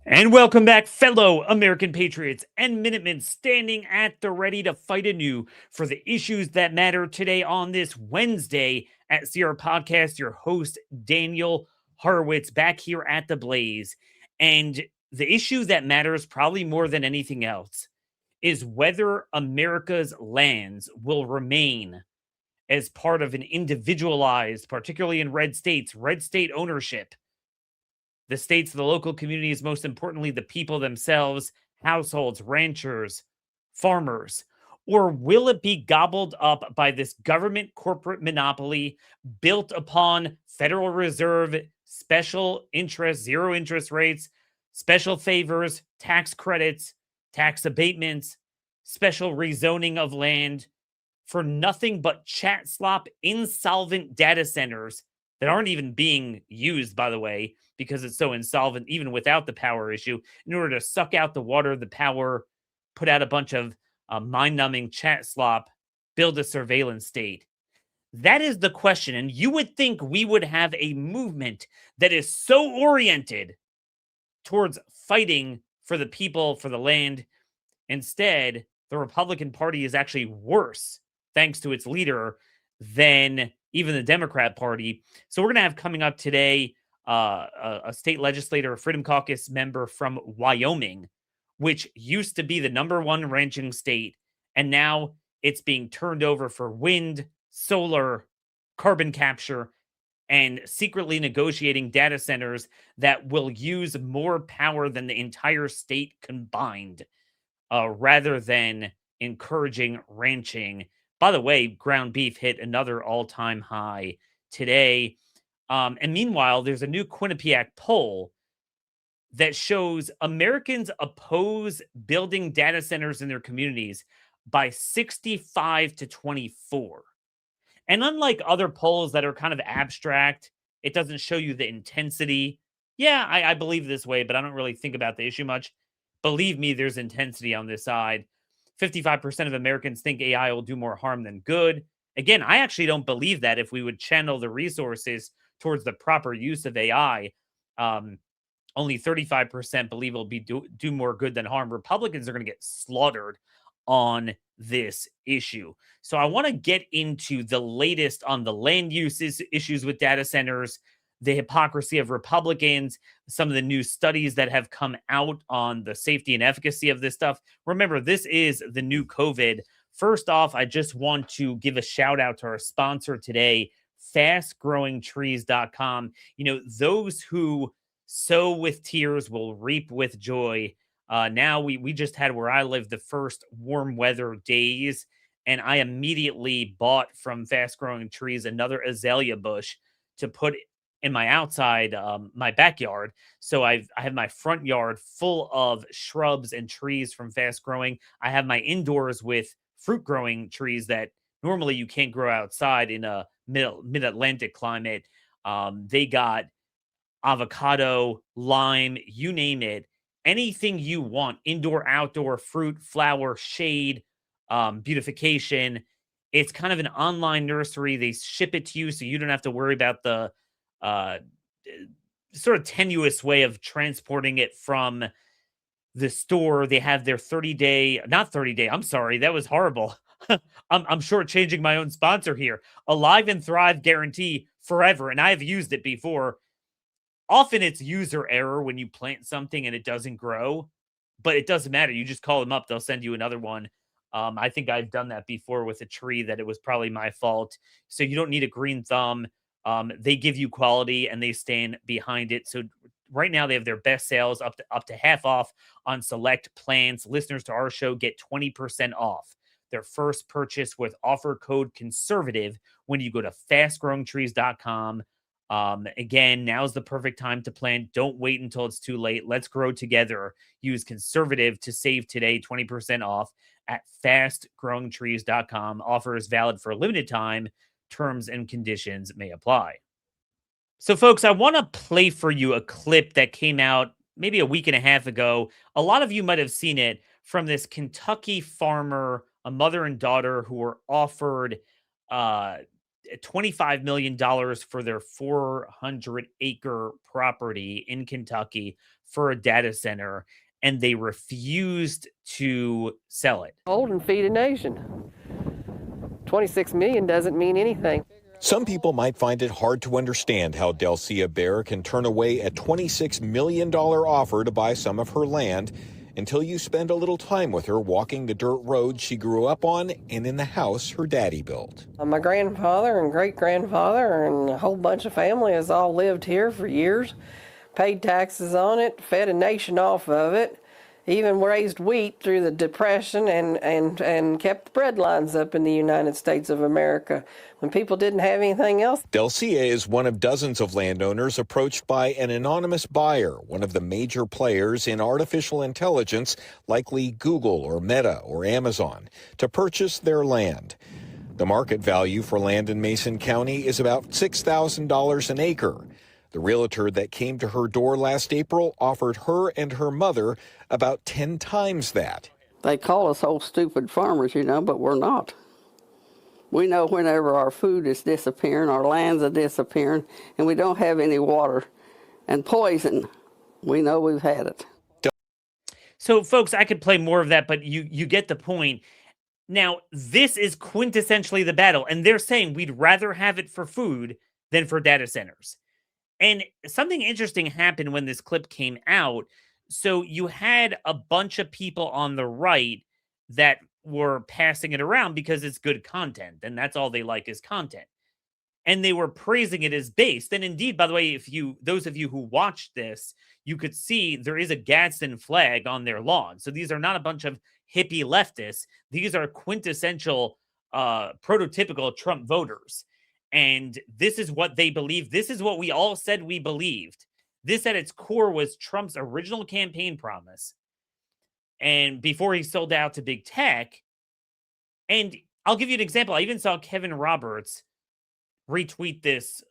And welcome back, fellow American patriots and Minutemen standing at the ready to fight anew for the issues that matter today on this Wednesday at Sierra Podcast. Your host, Daniel Horowitz, back here at the Blaze. And the issue that matters probably more than anything else is whether America's lands will remain as part of an individualized, particularly in red state ownership, the states, the local communities, most importantly, the people themselves, households, ranchers, farmers? Or will it be gobbled up by this government corporate monopoly built upon Federal Reserve special interest, zero interest rates, special favors, tax credits, tax abatements, special rezoning of land for nothing but chat slop insolvent data centers that aren't even being used, by the way, because it's so insolvent, even without the power issue, in order to suck out the water, the power, put out a bunch of mind numbing chat slop, build a surveillance state? That is the question. And you would think we would have a movement that is so oriented towards fighting for the people, for the land. Instead, the Republican Party is actually worse, thanks to its leader, than even the Democrat Party. So we're going to have coming up today a state legislator, a Freedom Caucus member from Wyoming, which used to be the number one ranching state, and now it's being turned over for wind, solar, carbon capture, and secretly negotiating data centers that will use more power than the entire state combined, rather than encouraging ranching. By the way, ground beef hit another all-time high today. And meanwhile, there's a new Quinnipiac poll that shows Americans oppose building data centers in their communities by 65 to 24. And unlike other polls that are kind of abstract, it doesn't show you the intensity. Yeah, I believe this way, but I don't really think about the issue much. Believe me, there's intensity on this side. 55% of Americans think AI will do more harm than good. Again, I actually don't believe that if we would channel the resources towards the proper use of AI. Um, Only 35% believe it'll do more good than harm. Republicans are going to get slaughtered on this issue. So I want to get into the latest on the land uses issues with data centers, the hypocrisy of Republicans, some of the new studies that have come out on the safety and efficacy of this stuff. Remember, this is the new COVID. First off, I just want to give a shout out to our sponsor today, fastgrowingtrees.com. You know, those who sow with tears will reap with joy. Now we just had, where I live, the first warm weather days, and I immediately bought from Fast Growing Trees another azalea bush to put in my outside, my backyard. So I have my front yard full of shrubs and trees from Fast Growing. I have my indoors with fruit growing trees that normally you can't grow outside in a mid Atlantic climate. They got avocado, lime, you name it, anything you want, indoor, outdoor, fruit, flower, shade, beautification. It's kind of an online nursery. They ship it to you so you don't have to worry about the uh, sort of tenuous way of transporting it from the store. They have their 30-day, not 30-day, I'm sorry, that was horrible. I'm shortchanging my own sponsor here. Alive and Thrive guarantee forever. And I've used it before. Often it's user error when you plant something and it doesn't grow, but it doesn't matter. You just call them up, they'll send you another one. I think I've done that before with a tree that it was probably my fault. So you don't need a green thumb. They give you quality and they stand behind it. So right now they have their best sales up to half off on select plans. Listeners to our show get 20% off their first purchase with offer code conservative when you go to fastgrowingtrees.com. Again, now's the perfect time to plant. Don't wait until it's too late. Let's grow together. Use conservative to save today 20% off at fastgrowingtrees.com. Offer is valid for a limited time. Terms and conditions may apply. So, folks, I want to play for you a clip that came out maybe a week and a half ago. A lot of you might have seen it, from this Kentucky farmer, a mother and daughter who were offered uh, $25 million for their 400-acre property in Kentucky for a data center, and they refused to sell it. Hold and feed a nation. 26 million doesn't mean anything. Some people might find it hard to understand how Delcia Bear can turn away a $26 million offer to buy some of her land until you spend a little time with her walking the dirt road she grew up on and in the house her daddy built. My grandfather and great-grandfather and a whole bunch of family has all lived here for years, paid taxes on it, fed a nation off of it, even raised wheat through the Depression and kept the bread lines up in the United States of America when people didn't have anything else. Delcia is one of dozens of landowners approached by an anonymous buyer, one of the major players in artificial intelligence, likely Google or Meta or Amazon, to purchase their land. The market value for land in Mason County is about $6,000 an acre. The realtor that came to her door last April offered her and her mother about 10 times that. They call us old stupid farmers, but we're not. We know whenever our food is disappearing, our lands are disappearing, and we don't have any water. And poison, we know we've had it. So, folks, I could play more of that, but you get the point. Now, this is quintessentially the battle, and they're saying we'd rather have it for food than for data centers. And something interesting happened when this clip came out. So you had a bunch of people on the right that were passing it around because it's good content, and that's all they like is content. And they were praising it as based. And indeed, by the way, those of you who watched this, you could see there is a Gadsden flag on their lawn. So these are not a bunch of hippie leftists. These are quintessential, prototypical Trump voters. And this is what they believe. This is what we all said we believed. This at its core was Trump's original campaign promise. And before he sold out to big tech. And I'll give you an example. I even saw Kevin Roberts retweet this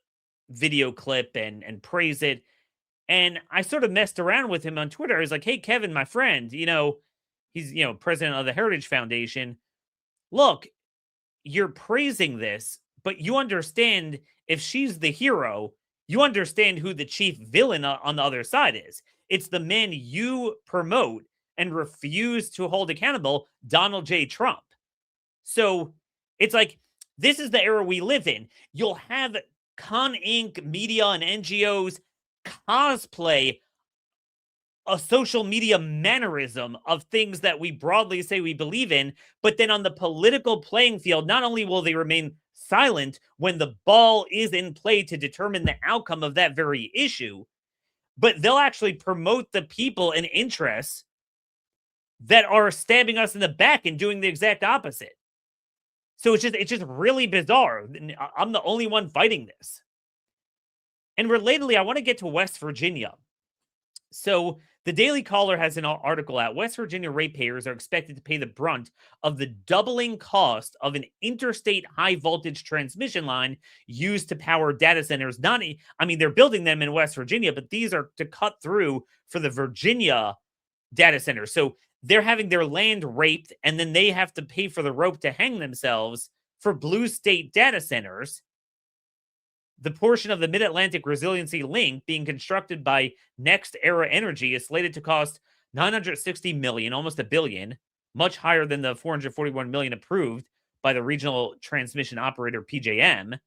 video clip and praise it. And I sort of messed around with him on Twitter. I was like, hey, Kevin, my friend, he's, president of the Heritage Foundation. Look, you're praising this, but you understand if she's the hero, you understand who the chief villain on the other side is. It's the man you promote and refuse to hold accountable, Donald J. Trump. So it's like, this is the era we live in. You'll have Con Inc. media and NGOs cosplay a social media mannerism of things that we broadly say we believe in, but then on the political playing field, not only will they remain silent when the ball is in play to determine the outcome of that very issue, but they'll actually promote the people and interests that are stabbing us in the back and doing the exact opposite. So it's just really bizarre. I'm the only one fighting this. And relatedly, I want to get to West Virginia. So the Daily Caller has an article out. West Virginia ratepayers are expected to pay the brunt of the doubling cost of an interstate high voltage transmission line used to power data centers. They're building them in West Virginia, but these are to cut through for the Virginia data centers. So they're having their land raped, and then they have to pay for the rope to hang themselves for blue state data centers. The portion of the Mid-Atlantic Resiliency Link being constructed by Next Era Energy is slated to cost $960 million, almost $1 billion, much higher than the $441 million approved by the regional transmission operator PJM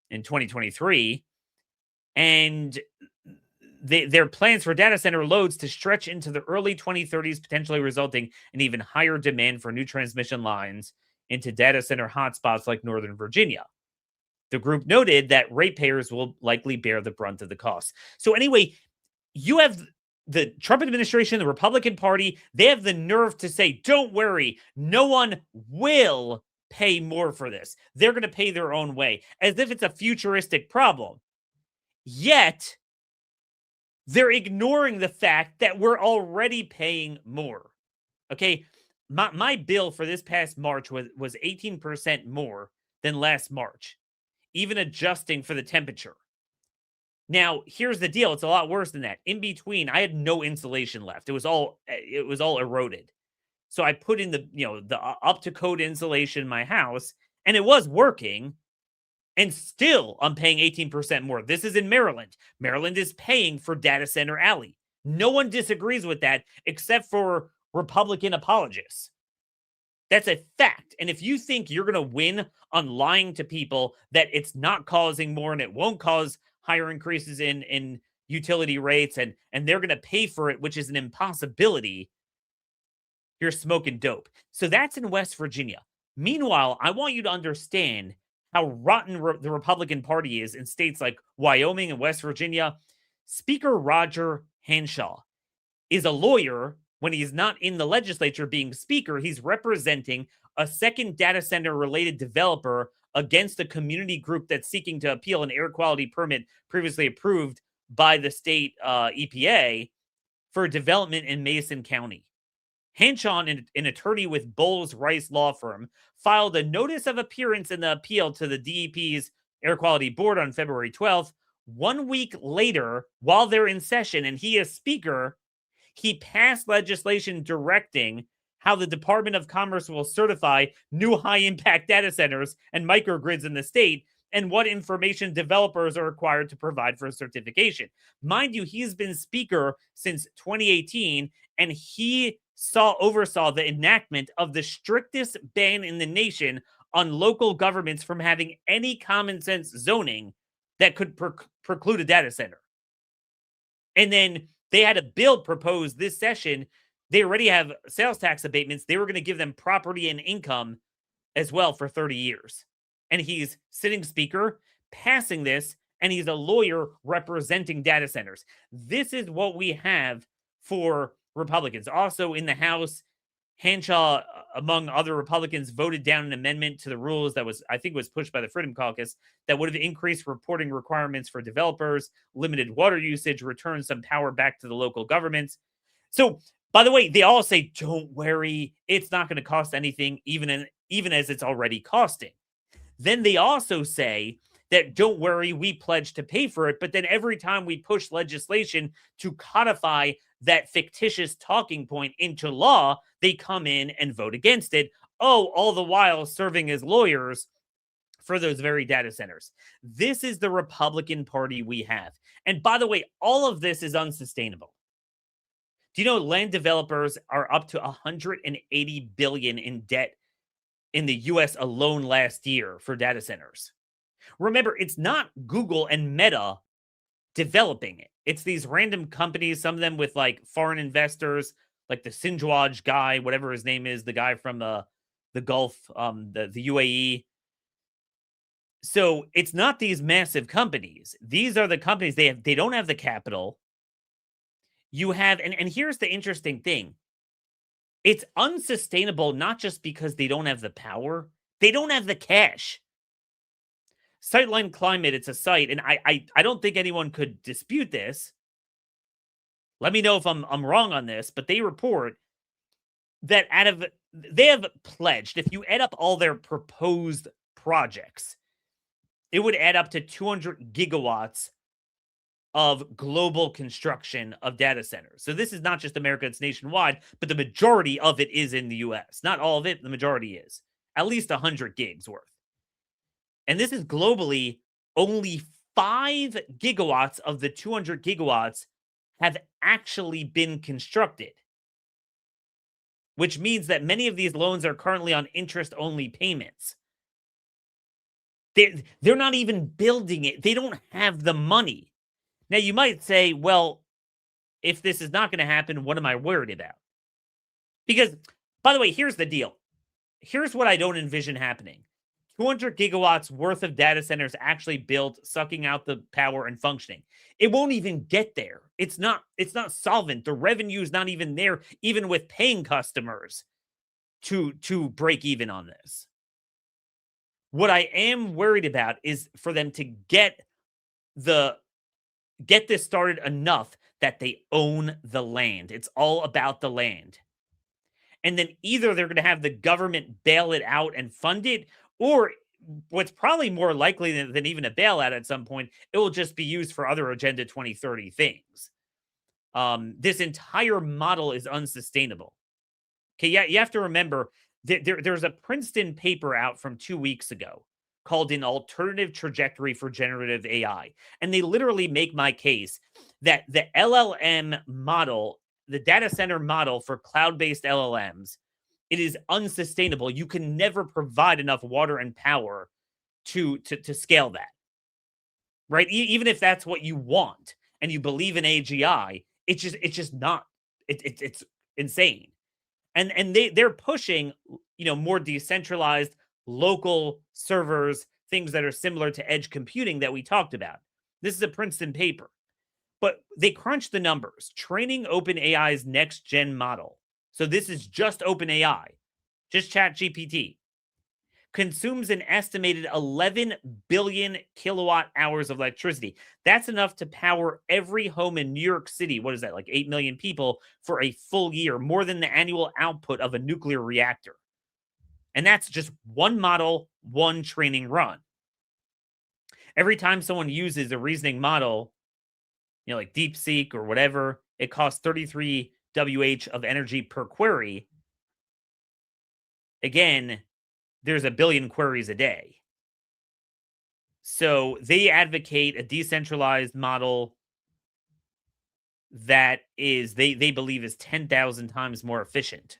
in 2023. And their plans for data center loads to stretch into the early 2030s, potentially resulting in even higher demand for new transmission lines into data center hotspots like Northern Virginia. The group noted that ratepayers will likely bear the brunt of the cost. So anyway, you have the Trump administration, the Republican Party, they have the nerve to say, don't worry, no one will pay more for this. They're going to pay their own way, as if it's a futuristic problem. Yet, they're ignoring the fact that we're already paying more. Okay, my bill for this past March was 18% more than last March, even adjusting for the temperature. Now, here's the deal. It's a lot worse than that. In between, I had no insulation left. It was all eroded. So I put in the up to code insulation in my house, and it was working. And still, I'm paying 18% more. This is in Maryland. Maryland is paying for Data Center Alley. No one disagrees with that except for Republican apologists. That's a fact. And if you think you're going to win on lying to people that it's not causing more and it won't cause higher increases in utility rates and they're going to pay for it, which is an impossibility, you're smoking dope. So that's in West Virginia. Meanwhile, I want you to understand how rotten the Republican Party is in states like Wyoming and West Virginia. Speaker Roger Hanshaw is a lawyer. When he's not in the legislature being speaker, he's representing a second data center related developer against a community group that's seeking to appeal an air quality permit previously approved by the state EPA for development in Mason County. Hanshaw, an attorney with Bowles Rice Law Firm, filed a notice of appearance in the appeal to the DEP's Air Quality Board on February 12th. 1 week later, while they're in session and he is speaker, he passed legislation directing how the Department of Commerce will certify new high-impact data centers and microgrids in the state and what information developers are required to provide for certification. Mind you, he's been speaker since 2018, and he oversaw the enactment of the strictest ban in the nation on local governments from having any common sense zoning that could preclude a data center. And then they had a bill proposed this session. They already have sales tax abatements. They were going to give them property and income as well for 30 years. And he's sitting speaker, passing this, and he's a lawyer representing data centers. This is what we have for Republicans. Also in the House, Hanshaw, among other Republicans, voted down an amendment to the rules that was pushed by the Freedom Caucus that would have increased reporting requirements for developers, limited water usage, returned some power back to the local governments. So, by the way, they all say, don't worry, it's not going to cost anything, even as it's already costing. Then they also say that, don't worry, we pledge to pay for it. But then every time we push legislation to codify that fictitious talking point into law, they come in and vote against it. Oh, all the while serving as lawyers for those very data centers. This is the Republican Party we have. And by the way, all of this is unsustainable. Do you know land developers are up to $180 billion in debt in the US alone last year for data centers? Remember, it's not Google and Meta developing it. It's these random companies, some of them with like foreign investors, like the Sinjwaj guy, whatever his name is, the guy from the Gulf, the UAE. So it's not these massive companies. These are the companies, they don't have the capital. You have, and here's the interesting thing. It's unsustainable, not just because they don't have the power, they don't have the cash. Sightline Climate, it's a site, and I don't think anyone could dispute this. Let me know if I'm wrong on this, but they report that they have pledged, if you add up all their proposed projects, it would add up to 200 gigawatts of global construction of data centers. So this is not just America, it's nationwide, but the majority of it is in the US. Not all of it, the majority is. At least 100 gigs worth. And this is globally. Only 5 gigawatts of the 200 gigawatts have actually been constructed, which means that many of these loans are currently on interest-only payments. They're not even building it. They don't have the money. Now, you might say, well, if this is not going to happen, what am I worried about? Because, by the way, here's the deal. Here's what I don't envision happening. 200 gigawatts worth of data centers actually built, sucking out the power and functioning. It won't even get there. It's not solvent. The revenue is not even there, even with paying customers to break even on this. What I am worried about is for them to get this started enough that they own the land. It's all about the land. And then either they're going to have the government bail it out and fund it, or what's probably more likely than even a bailout at some point, it will just be used for other Agenda 2030 things. This entire model is unsustainable. Okay, yeah, you have to remember, there's a Princeton paper out from 2 weeks ago called an alternative trajectory for generative AI. And they literally make my case that the LLM model, the data center model for cloud-based LLMs, it is unsustainable. You can never provide enough water and power to scale that, right? Even if that's what you want and you believe in AGI, it's just not. It's insane. And they're pushing, more decentralized local servers, things that are similar to edge computing that we talked about. This is a Princeton paper. But they crunched the numbers. Training OpenAI's next gen model. So this is just OpenAI, just ChatGPT. Consumes an estimated 11 billion kilowatt hours of electricity. That's enough to power every home in New York City. What is that, like 8 million people for a full year, more than the annual output of a nuclear reactor. And that's just one model, one training run. Every time someone uses a reasoning model, like DeepSeek or whatever, it costs 33 WH of energy per query. Again, there's a billion queries a day. So they advocate a decentralized model that is, they believe, is 10,000 times more efficient.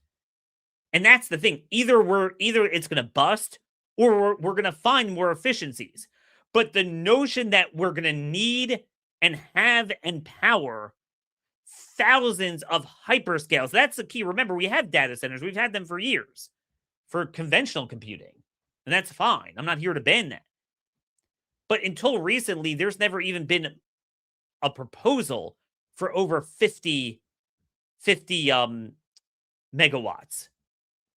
And that's the thing. Either it's going to bust, or we're going to find more efficiencies. But the notion that we're going to need and have and power thousands of hyperscales, that's the key. Remember, we have data centers. We've had them for years for conventional computing. And that's fine. I'm not here to ban that. But until recently, there's never even been a proposal for over 50 megawatts.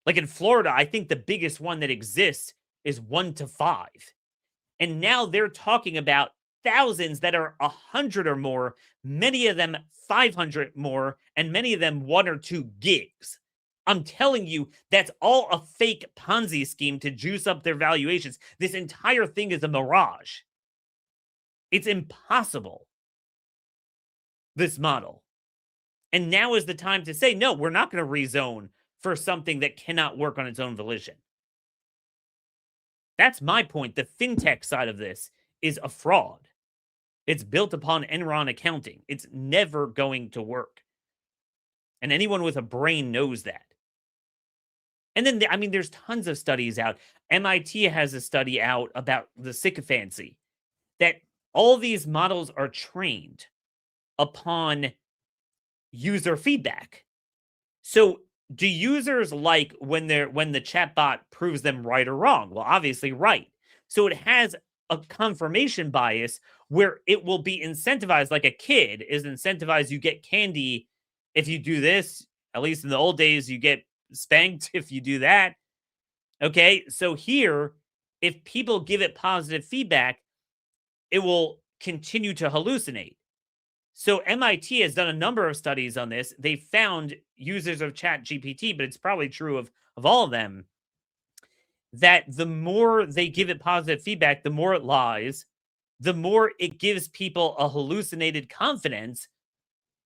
Like in Florida, I think the biggest one that exists is 1 to 5. And now they're talking about thousands that are 100 or more, many of them 500 more, and many of them 1 or 2 gigs. I'm telling you, that's all a fake Ponzi scheme to juice up their valuations. This entire thing is a mirage. It's impossible, this model. And now is the time to say, no, we're not going to rezone for something that cannot work on its own volition. That's my point. The fintech side of this is a fraud. It's built upon Enron accounting. It's never going to work. And anyone with a brain knows that. And then, there's tons of studies out. MIT has a study out about the sycophancy, that all these models are trained upon user feedback. So do users like when the chatbot proves them right or wrong? Well, obviously right. So it has a confirmation bias where it will be incentivized, like a kid is incentivized. You get candy if you do this. At least in the old days, you get spanked if you do that. Okay, so here, if people give it positive feedback, it will continue to hallucinate. So MIT has done a number of studies on this. They found users of ChatGPT, but it's probably true of all of them, that the more they give it positive feedback, the more it lies, the more it gives people a hallucinated confidence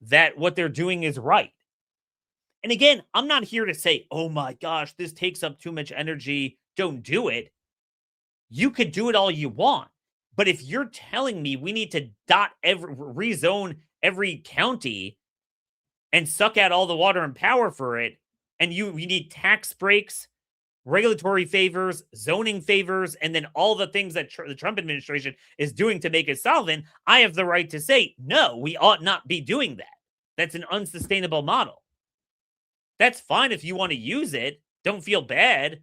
that what they're doing is right. And again, I'm not here to say, oh my gosh, this takes up too much energy, don't do it. You could do it all you want. But if you're telling me we need to rezone every county and suck out all the water and power for it, and you need tax breaks, regulatory favors, zoning favors, and then all the things that the Trump administration is doing to make it solvent, I have the right to say, no, we ought not be doing that. That's an unsustainable model. That's fine if you want to use it. Don't feel bad.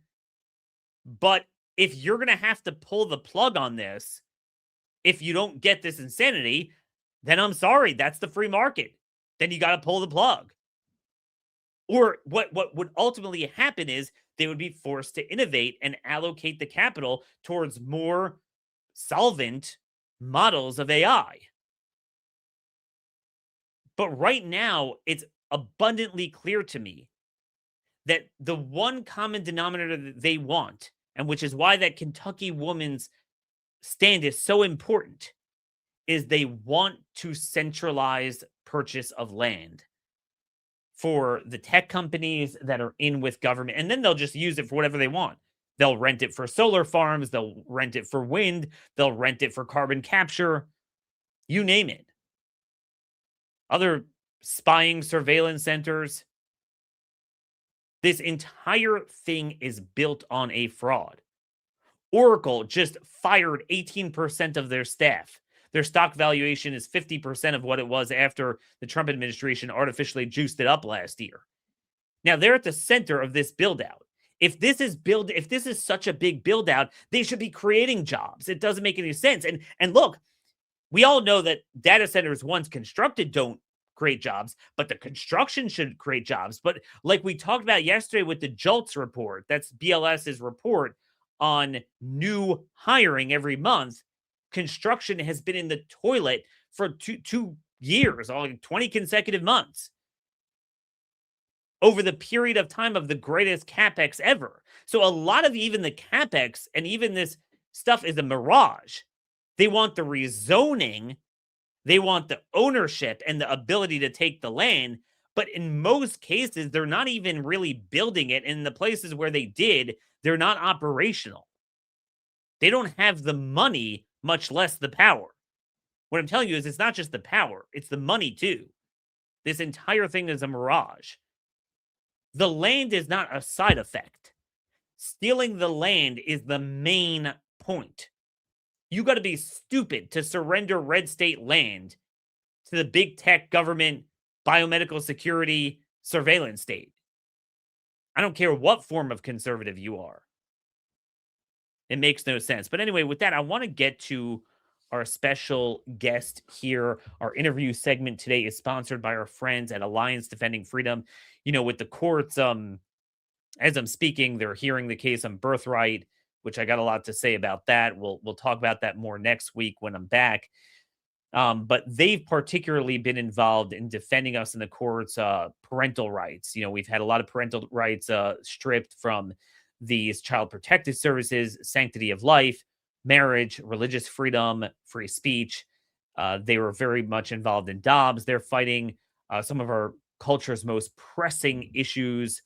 But if you're going to have to pull the plug on this, if you don't get this insanity, then I'm sorry, that's the free market. Then you got to pull the plug. Or what would ultimately happen is they would be forced to innovate and allocate the capital towards more solvent models of AI. But right now, it's abundantly clear to me that the one common denominator that they want, and which is why that Kentucky woman's stand is so important, is they want to centralize purchase of land for the tech companies that are in with government, and then they'll just use it for whatever they want. They'll rent it for solar farms. They'll rent it for wind. They'll rent it for carbon capture. You name it. Other spying surveillance centers. This entire thing is built on a fraud. Oracle just fired 18% of their staff. Their stock valuation is 50% of what it was after the Trump administration artificially juiced it up last year. Now, they're at the center of this build-out. If this is such a big build-out, they should be creating jobs. It doesn't make any sense. And look, we all know that data centers once constructed don't create jobs, but the construction should create jobs. But like we talked about yesterday with the JOLTS report, that's BLS's report on new hiring every month, construction has been in the toilet for two years, 20 consecutive months, over the period of time of the greatest CapEx ever. So a lot of even the CapEx and even this stuff is a mirage. They want the rezoning. They want the ownership and the ability to take the land. But in most cases, they're not even really building it. And in the places where they did, they're not operational. They don't have the money, much less the power. What I'm telling you is it's not just the power, it's the money too. This entire thing is a mirage. The land is not a side effect. Stealing the land is the main point. You got to be stupid to surrender red state land to the big tech government, biomedical security, surveillance state. I don't care what form of conservative you are. It makes no sense. But anyway, with that, I want to get to our special guest here. Our interview segment today is sponsored by our friends at Alliance Defending Freedom. You know, with the courts, as I'm speaking, they're hearing the case on birthright, which I got a lot to say about that. We'll talk about that more next week when I'm back. But they've particularly been involved in defending us in the courts, parental rights. You know, we've had a lot of parental rights stripped from these child protective services, sanctity of life, marriage, religious freedom, free speech. They were very much involved in Dobbs. They're fighting some of our culture's most pressing issues.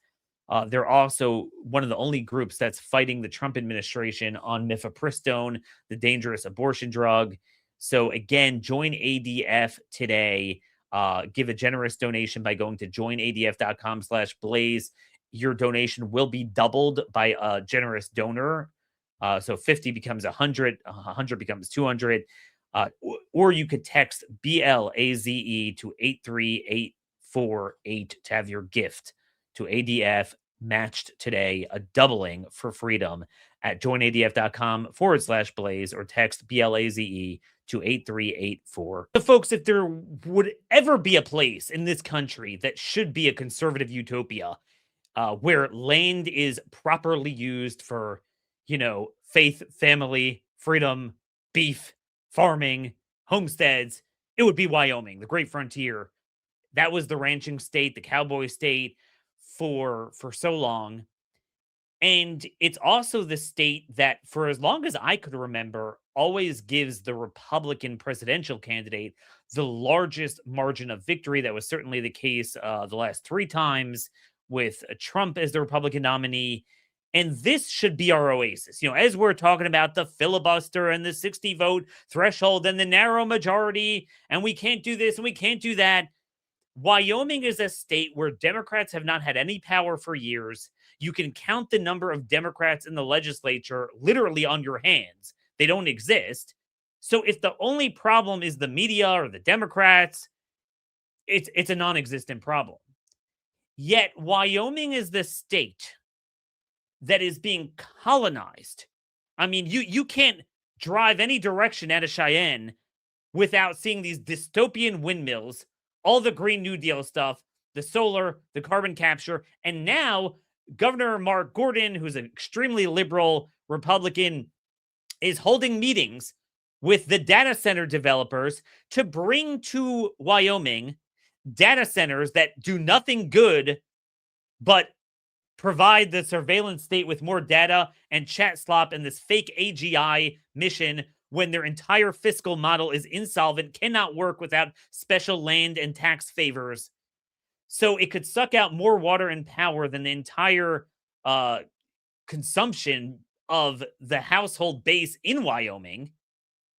They're also one of the only groups that's fighting the Trump administration on mifepristone, the dangerous abortion drug. So again, join ADF today. Give a generous donation by going to joinadf.com/blaze. Your donation will be doubled by a generous donor. So 50 becomes 100, 100 becomes 200. Or you could text BLAZE to 83848 to have your gift to ADF matched today, a doubling for freedom at joinadf.com/blaze or text BLAZE to 8384. So folks, if there would ever be a place in this country that should be a conservative utopia, where land is properly used for, you know, faith, family, freedom, beef, farming, homesteads, it would be Wyoming, the great frontier. That was the ranching state, the cowboy state for so long. And it's also the state that, for as long as I could remember, always gives the Republican presidential candidate the largest margin of victory. That was certainly the case the last 3 times with Trump as the Republican nominee. And this should be our oasis. You know, as we're talking about the filibuster and the 60 vote threshold and the narrow majority, and we can't do this and we can't do that. Wyoming is a state where Democrats have not had any power for years. You can count the number of Democrats in the legislature literally on your hands. They don't exist. So if the only problem is the media or the Democrats, it's a non-existent problem. Yet Wyoming is the state that is being colonized. I mean, you can't drive any direction out of Cheyenne without seeing these dystopian windmills, all the Green New Deal stuff, the solar, the carbon capture, and now Governor Mark Gordon, who's an extremely liberal Republican, is holding meetings with the data center developers to bring to Wyoming data centers that do nothing good but provide the surveillance state with more data and chat slop and this fake AGI mission when their entire fiscal model is insolvent, cannot work without special land and tax favors. So it could suck out more water and power than the entire consumption of the household base in Wyoming.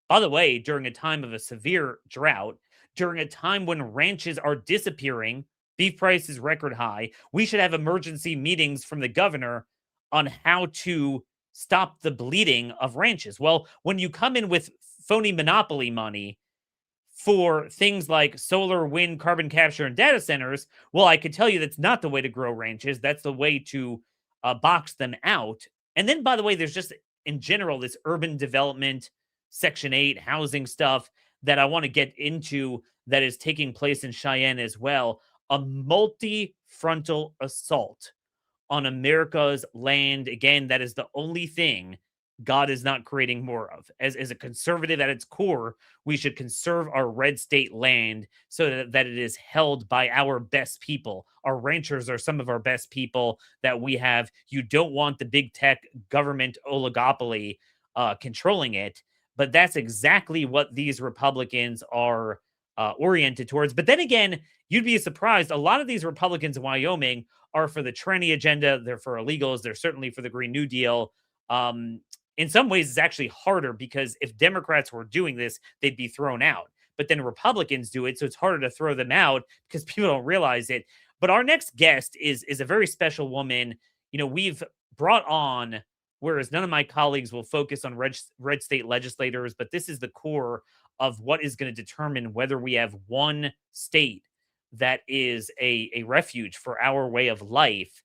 By the way, during a time of a severe drought, during a time when ranches are disappearing, beef prices record high, we should have emergency meetings from the governor on how to stop the bleeding of ranches. Well, when you come in with phony monopoly money for things like solar, wind, carbon capture, and data centers, well, I could tell you that's not the way to grow ranches. That's the way to box them out. And then, by the way, there's just in general this urban development, Section 8 housing stuff that I want to get into that is taking place in Cheyenne as well. A multi-frontal assault on America's land. Again, that is the only thing God is not creating more of. As a conservative at its core, we should conserve our red state land so that it is held by our best people. Our ranchers are some of our best people that we have. You don't want the big tech government oligopoly controlling it, but that's exactly what these Republicans are oriented towards. But then again, you'd be surprised. A lot of these Republicans in Wyoming are for the tranny agenda. They're for illegals. They're certainly for the Green New Deal. In some ways, it's actually harder because if Democrats were doing this, they'd be thrown out. But then Republicans do it, so it's harder to throw them out because people don't realize it. But our next guest is a very special woman. You know, we've brought on, whereas none of my colleagues will focus on red state legislators, but this is the core of what is going to determine whether we have one state that is a refuge for our way of life.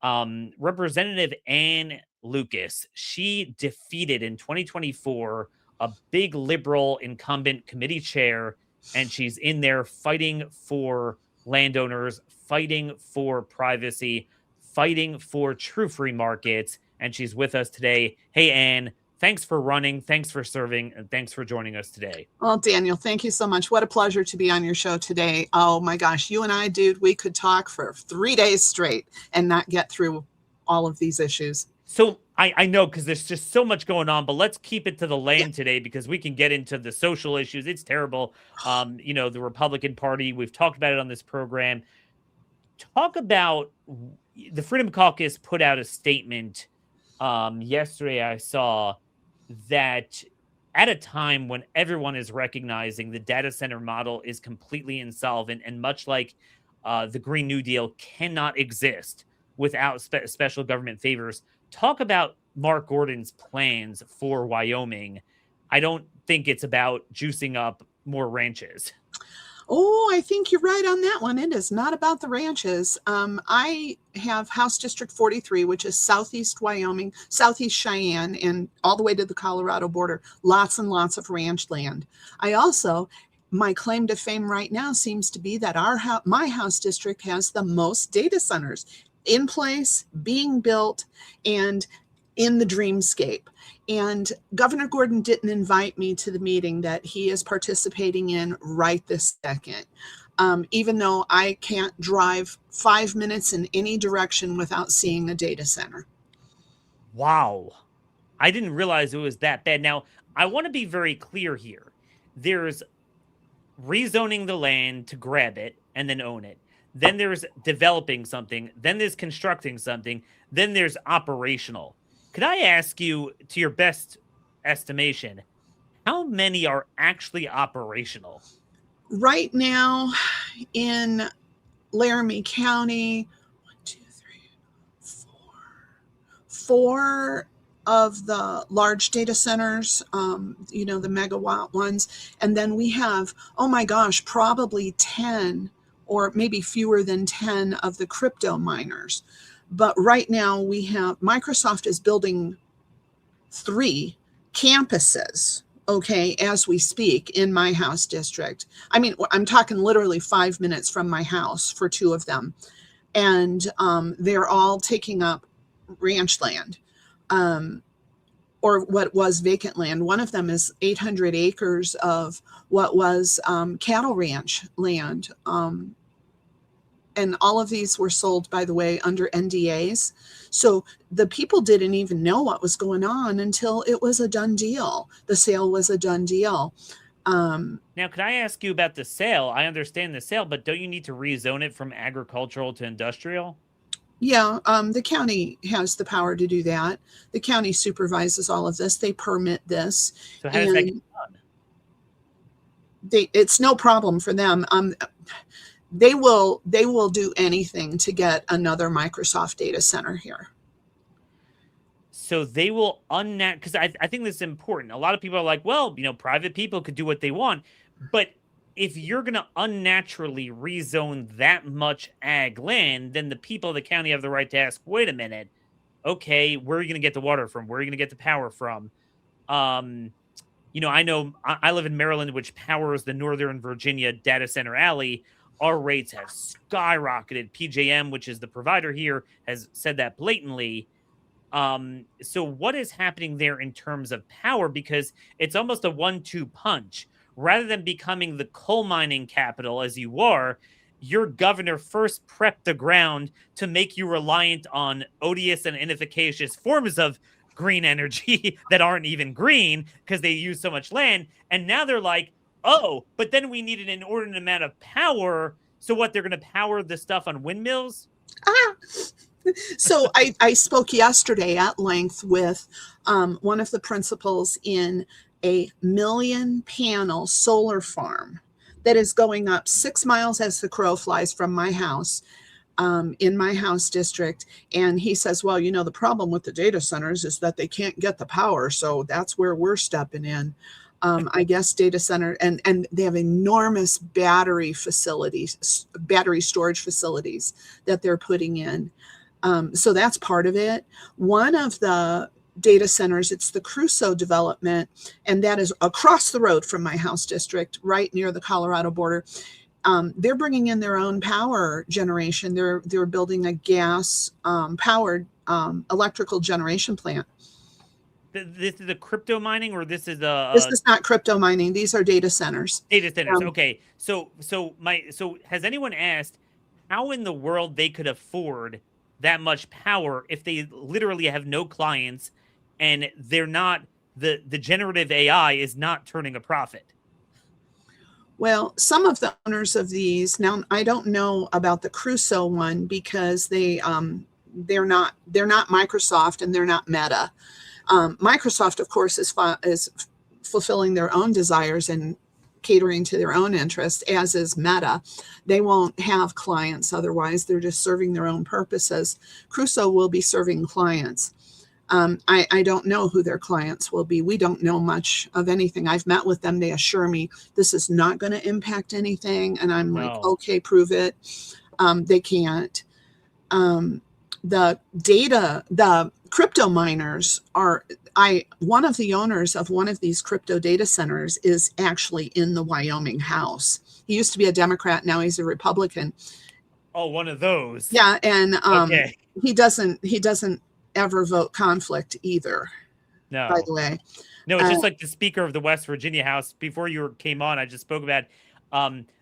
Representative Ann Lucas, she defeated in 2024 a big liberal incumbent committee chair, and she's in there fighting for landowners, fighting for privacy, fighting for true free markets, and she's with us today. Hey, Ann, thanks for running, thanks for serving, and thanks for joining us today. Well, Daniel, thank you so much. What a pleasure to be on your show today. Oh my gosh, you and I, dude, we could talk for 3 days straight and not get through all of these issues. So I know because there's just so much going on, but let's keep it to the land today because we can get into the social issues. It's terrible. You know, the Republican Party, we've talked about it on this program. Talk about the Freedom Caucus put out a statement yesterday. I saw that at a time when everyone is recognizing the data center model is completely insolvent and much like the Green New Deal cannot exist without special government favors. Talk about Mark Gordon's plans for Wyoming. I don't think it's about juicing up more ranches. Oh, I think you're right on that one. It is not about the ranches. I have House District 43, which is southeast Wyoming, southeast Cheyenne, and all the way to the Colorado border. Lots and lots of ranch land. I also, my claim to fame right now seems to be that my House District has the most data centers in place, being built, and in the dreamscape. And Governor Gordon didn't invite me to the meeting that he is participating in right this second, even though I can't drive 5 minutes in any direction without seeing a data center. Wow. I didn't realize it was that bad. Now, I want to be very clear here. There's rezoning the land to grab it and then own it. Then there's developing something. Then there's constructing something. Then there's operational. Could I ask you, to your best estimation, how many are actually operational? Right now in Laramie County, 1, 2, 3, 4 of the large data centers, you know, the megawatt ones. And then we have, oh my gosh, probably 10 or maybe fewer than 10 of the crypto miners. But right now we have, Microsoft is building 3 campuses, okay, as we speak in my House District. I mean, I'm talking literally 5 minutes from my house for 2 of them. And they're all taking up ranch land, or what was vacant land. One of them is 800 acres of what was cattle ranch land. And all of these were sold, by the way, under NDAs. So the people didn't even know what was going on until it was a done deal. The sale was a done deal. Now, can I ask you about the sale? I understand the sale, but don't you need to rezone it from agricultural to industrial? Yeah, the county has the power to do that. The county supervises all of this. They permit this, So how does that get and done? it's no problem for them. They will do anything to get another Microsoft data center here. So they will because I think this is important. A lot of people are like, well, private people could do what they want, but if you're going to unnaturally rezone that much ag land, then the people of the county have the right to ask, wait a minute, okay, where are you going to get the water from? Where are you going to get the power from? I know I live in Maryland, which powers the Northern Virginia data center alley. Our rates have skyrocketed. PJM, which is the provider here, has said that blatantly. So what is happening there in terms of power? Because it's almost a 1-2 punch. Rather than becoming the coal mining capital as you are, your governor first prepped the ground to make you reliant on odious and inefficacious forms of green energy that aren't even green because they use so much land. And now they're like, oh, but then we need an inordinate amount of power. So what, they're going to power the stuff on windmills? So I spoke yesterday at length with one of the principals in a 1 million panel solar farm that is going up 6 miles as the crow flies from my house, in my house district. And he says, well, the problem with the data centers is that they can't get the power. So that's where we're stepping in. I guess data center, and they have enormous battery facilities, battery storage facilities that they're putting in. So that's part of it. One of the data centers, it's the Crusoe development, and that is across the road from my house district, right near the Colorado border. They're bringing in their own power generation. They're building a gas powered electrical generation plant. This is a crypto mining, or this is this is not crypto mining. These are data centers. Data centers. Okay. So has anyone asked how in the world they could afford that much power if they literally have no clients and they're not the generative AI is not turning a profit? Well, some of the owners of these, now I don't know about the Crusoe one because they're not Microsoft and they're not Meta. Microsoft, of course, is fulfilling their own desires and catering to their own interests, as is Meta. They won't have clients otherwise. They're just serving their own purposes. Crusoe will be serving clients. I don't know who their clients will be. We don't know much of anything. I've met with them. They assure me this is not going to impact anything. And I'm like, okay, prove it. They can't. The crypto miners one of the owners of one of these crypto data centers is actually in the Wyoming House. He used to be a Democrat. Now he's a Republican. Oh, one of those. Yeah. And okay. he doesn't ever vote conflict either. No. By the way. No, it's just like the Speaker of the West Virginia House. Before you came on, I just spoke about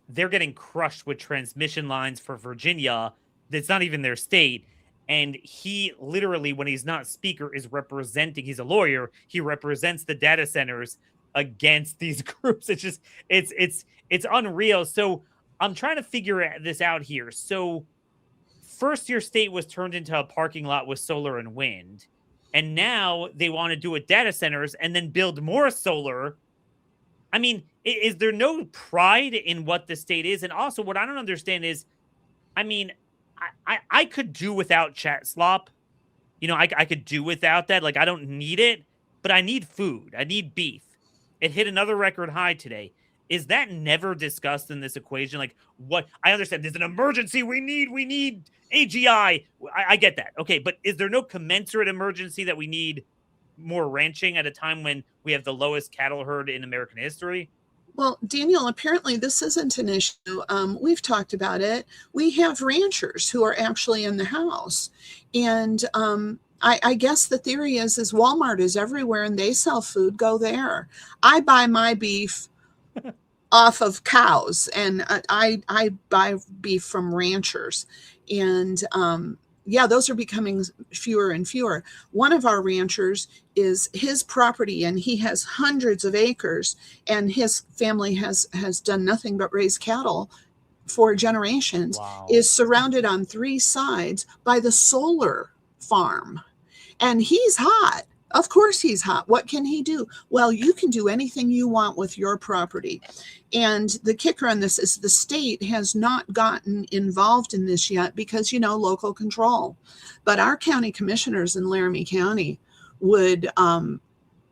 they're getting crushed with transmission lines for Virginia. That's not even their state. And he literally, when he's not speaker, is representing, he's a lawyer. He represents the data centers against these groups. It's just, it's unreal. So I'm trying to figure this out here. So first, your state was turned into a parking lot with solar and wind. And now they want to do it data centers and then build more solar. I mean, is there no pride in what the state is? And also what I don't understand is, I mean, I could do without chat slop. I could do without that. Like, I don't need it, but I need food. I need beef. It hit another record high today. Is that never discussed in this equation? Like, what? I understand there's an emergency. We need AGI. I get that. Okay, but is there no commensurate emergency that we need more ranching at a time when we have the lowest cattle herd in American history? Well, Daniel, apparently this isn't an issue. We've talked about it. We have ranchers who are actually in the house. And I guess the theory is Walmart is everywhere and they sell food, go there. I buy my beef off of cows, and I buy beef from ranchers. And yeah, those are becoming fewer and fewer. One of our ranchers is his property, and he has hundreds of acres, and his family has done nothing but raise cattle for generations, Wow. is surrounded on 3 sides by the solar farm. And he's hot. Of course he's hot. What can he do? Well, you can do anything you want with your property. And the kicker on this is the state has not gotten involved in this yet because, local control. But our county commissioners in Laramie County would,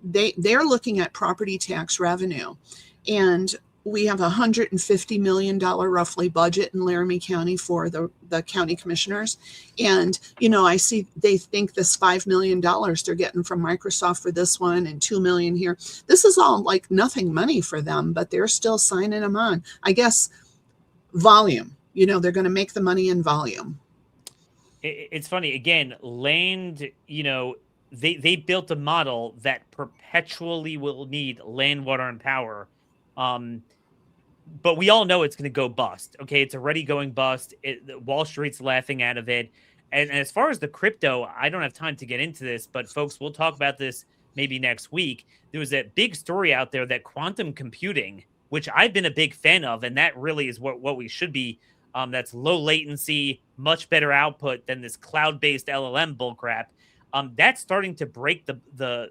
they're looking at property tax revenue. And we have $150 million roughly budget in Laramie County for the county commissioners. And, I see they think this $5 million they're getting from Microsoft for this one and $2 million here. This is all like nothing money for them, but they're still signing them on. I guess volume, they're going to make the money in volume. It's funny, again, land, they built a model that perpetually will need land, water, and power. But we all know it's going to go bust. Okay, it's already going bust. Wall Street's laughing out of it. And as far as the crypto, I don't have time to get into this, but folks, we'll talk about this maybe next week. There was a big story out there that quantum computing, which I've been a big fan of, and that really is what we should be. That's low latency, much better output than this cloud-based LLM bullcrap. That's starting to break the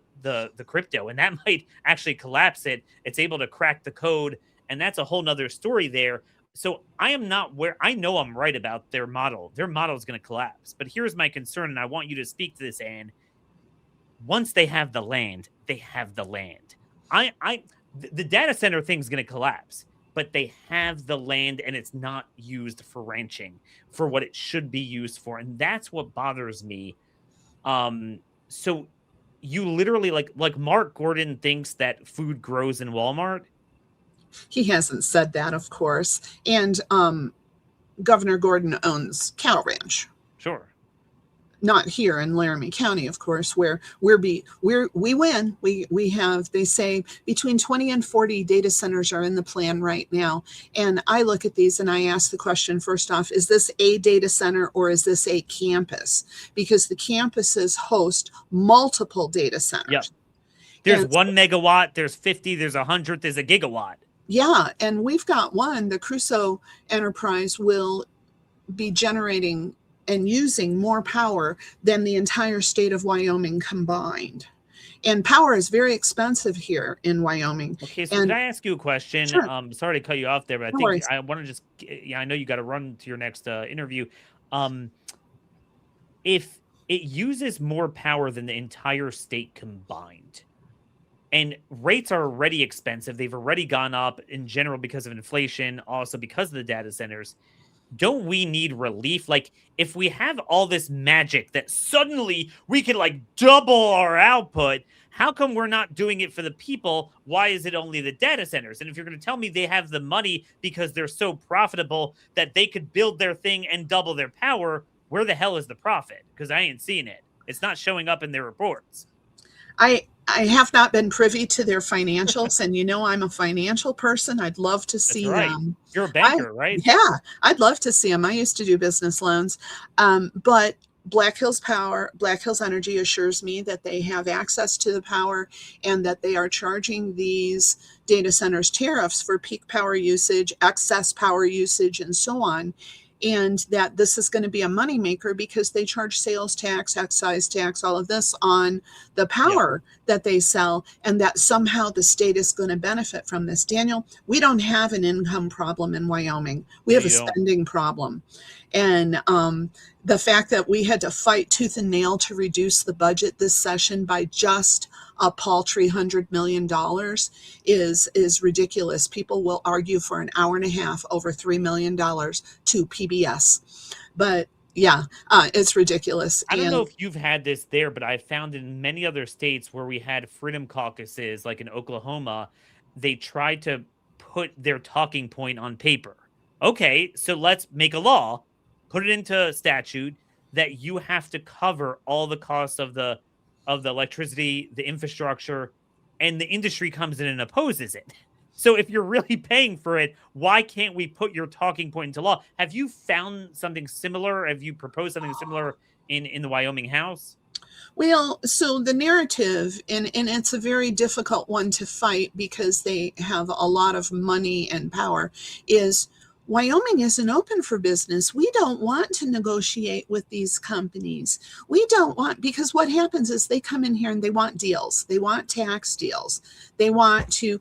crypto, and that might actually collapse it. It's able to crack the code. And that's a whole nother story there. So I am not where I know I'm right about their model. Their model is going to collapse. But here's my concern, and I want you to speak to this, Anne. Once they have the land, they have the land. The data center thing is going to collapse, but they have the land, and it's not used for ranching for what it should be used for. And that's what bothers me. So you literally like Mark Gordon thinks that food grows in Walmart. He hasn't said that, of course. And Governor Gordon owns cattle ranch. Sure. Not here in Laramie County, of course, where we win. We have, they say, between 20 and 40 data centers are in the plan right now. And I look at these and I ask the question, first off, is this a data center or is this a campus? Because the campuses host multiple data centers. Yep. There's 1 megawatt, there's 50, there's 100, there's a gigawatt. Yeah, and we've got one. The Crusoe Enterprise will be generating and using more power than the entire state of Wyoming combined. And power is very expensive here in Wyoming. Okay, so can I ask you a question? Sure. Sorry to cut you off there, but No I think worries. I want to just, I know you got to run to your next interview. If it uses more power than the entire state combined, and rates are already expensive, they've already gone up in general because of inflation, also because of the data centers, don't we need relief? Like, if we have all this magic that suddenly we can double our output, how come we're not doing it for the people? Why is it only the data centers? And if you're going to tell me they have the money because they're so profitable that they could build their thing and double their power, where the hell is the profit? Because I ain't seeing it. It's not showing up in their reports. I have not been privy to their financials, and I'm a financial person. I'd love to see them. You're a banker, right? Yeah, I'd love to see them. I used to do business loans, but Black Hills Energy assures me that they have access to the power and that they are charging these data centers tariffs for peak power usage, excess power usage, and so on. And that this is going to be a moneymaker because they charge sales tax, excise tax, all of this on the power that they sell, and that somehow the state is going to benefit from this. Daniel, we don't have an income problem in Wyoming. We have a spending problem. And the fact that we had to fight tooth and nail to reduce the budget this session by just a paltry $100 million is ridiculous. People will argue for an hour and a half over $3 million to PBS. But yeah, it's ridiculous. I don't know if you've had this there, but I found in many other states where we had freedom caucuses, like in Oklahoma, they tried to put their talking point on paper. Okay, so let's make a law, put it into statute that you have to cover all the costs of the electricity, the infrastructure, and the industry comes in and opposes it. So if you're really paying for it, why can't we put your talking point into law? Have you found something similar? Have you proposed something similar in the Wyoming House? Well, so the narrative, and it's a very difficult one to fight because they have a lot of money and power, is Wyoming isn't open for business. We don't want to negotiate with these companies. We don't want, because what happens is they come in here and they want deals. They want tax deals. They want to,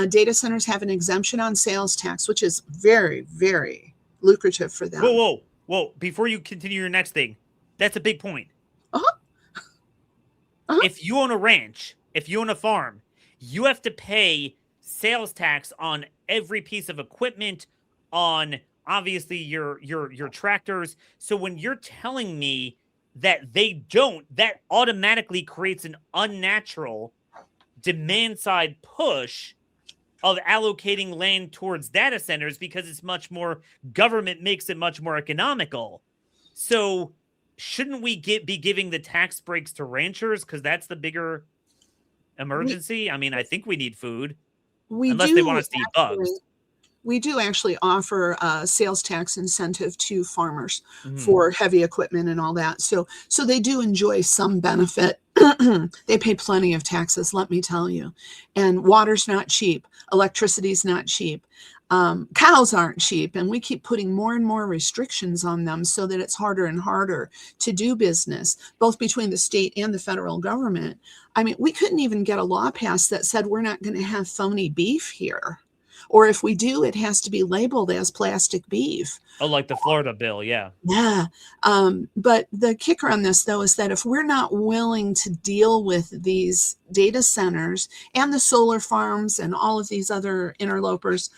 data centers have an exemption on sales tax, which is very, very lucrative for them. Whoa. Before you continue your next thing, that's a big point. If you own a ranch, if you own a farm, you have to pay sales tax on every piece of equipment, on obviously your tractors. So when you're telling me that they don't, that automatically creates an unnatural demand side push of allocating land towards data centers, because it's much more, government makes it much more economical. So shouldn't we be giving the tax breaks to ranchers, because that's the bigger emergency? I mean, I think we need food, unless they want us to eat bugs. We do actually offer a sales tax incentive to farmers for heavy equipment and all that. So they do enjoy some benefit. They pay plenty of taxes, let me tell you. And water's not cheap. Electricity's not cheap. Cows aren't cheap. And we keep putting more and more restrictions on them so that it's harder and harder to do business, both between the state and the federal government. I mean, we couldn't even get a law passed that said we're not going to have phony beef here. Or if we do, it has to be labeled as plastic beef. Oh, like the Florida bill, yeah. Yeah. But the kicker on this, though, is that if we're not willing to deal with these data centers and the solar farms and all of these other interlopers,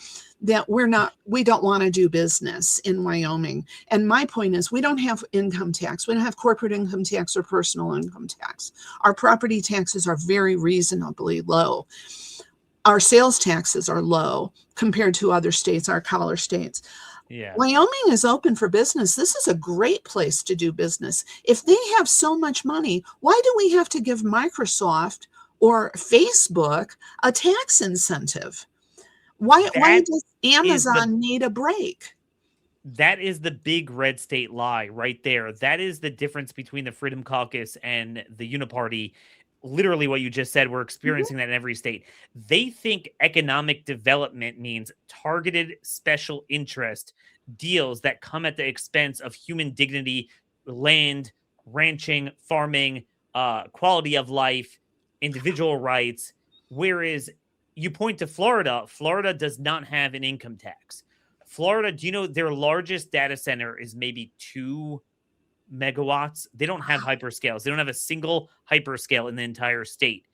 that we don't want to do business in Wyoming. And my point is, we don't have income tax. We don't have corporate income tax or personal income tax. Our property taxes are very reasonably low. Our sales taxes are low compared to other states, our collar states. Yeah. Wyoming is open for business. This is a great place to do business. If they have so much money, why do we have to give Microsoft or Facebook a tax incentive? Why does Amazon need a break? That is the big red state lie right there. That is the difference between the Freedom Caucus and the Uniparty. Literally what you just said, we're experiencing that in every state. They think economic development means targeted special interest deals that come at the expense of human dignity, land, ranching, farming, quality of life, individual rights. Whereas you point to Florida, Florida does not have an income tax. Florida, do you know their largest data center is maybe 2 megawatts? They don't have hyperscales. They don't have a single hyperscale in the entire state.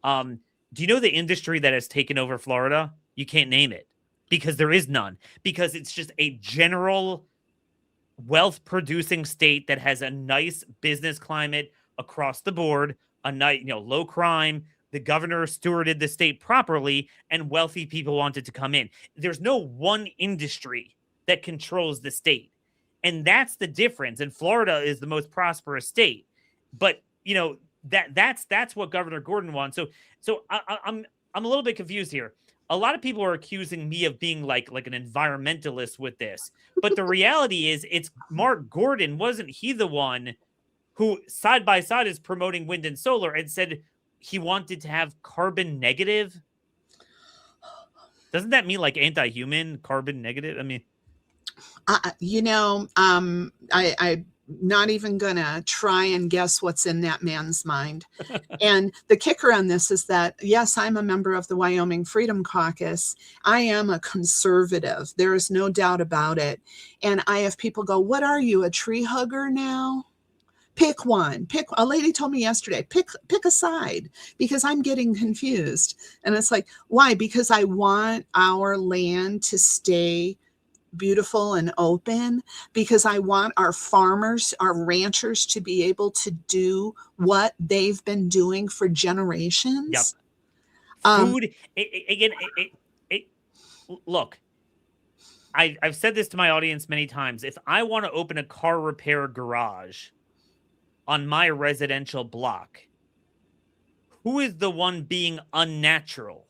Do you know the industry that has taken over Florida? You can't name it, because there is none, because it's just a general wealth producing state that has a nice business climate across the board, a nice, low crime. The governor stewarded the state properly, and wealthy people wanted to come in. There's no one industry that controls the state. And that's the difference. And Florida is the most prosperous state. But, that's what Governor Gordon wants. So I'm a little bit confused here. A lot of people are accusing me of being like an environmentalist with this. But the reality is, it's Mark Gordon. Wasn't he the one who side by side is promoting wind and solar and said he wanted to have carbon negative? Doesn't that mean like anti-human, carbon negative? I mean, I'm not even gonna try and guess what's in that man's mind. And the kicker on this is that, yes, I'm a member of the Wyoming Freedom Caucus. I am a conservative. There is no doubt about it. And I have people go, "What are you, a tree hugger now? Pick one. A lady told me yesterday, pick a side, because I'm getting confused." And it's like, why? Because I want our land to stay beautiful and open, because I want our farmers, our ranchers to be able to do what they've been doing for generations. Yep. Food, look, I've said this to my audience many times. If I want to open a car repair garage on my residential block, who is the one being unnatural?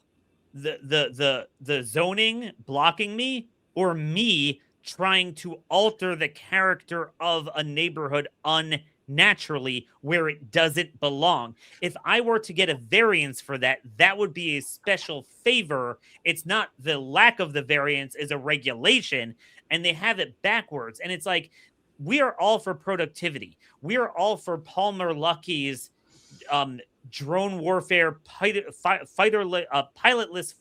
The zoning blocking me, or me trying to alter the character of a neighborhood unnaturally where it doesn't belong? If I were to get a variance for that, that would be a special favor. It's not the lack of the variance is a regulation. and they have it backwards. And it's like, we are all for productivity. We are all for Palmer Luckey's drone warfare pilotless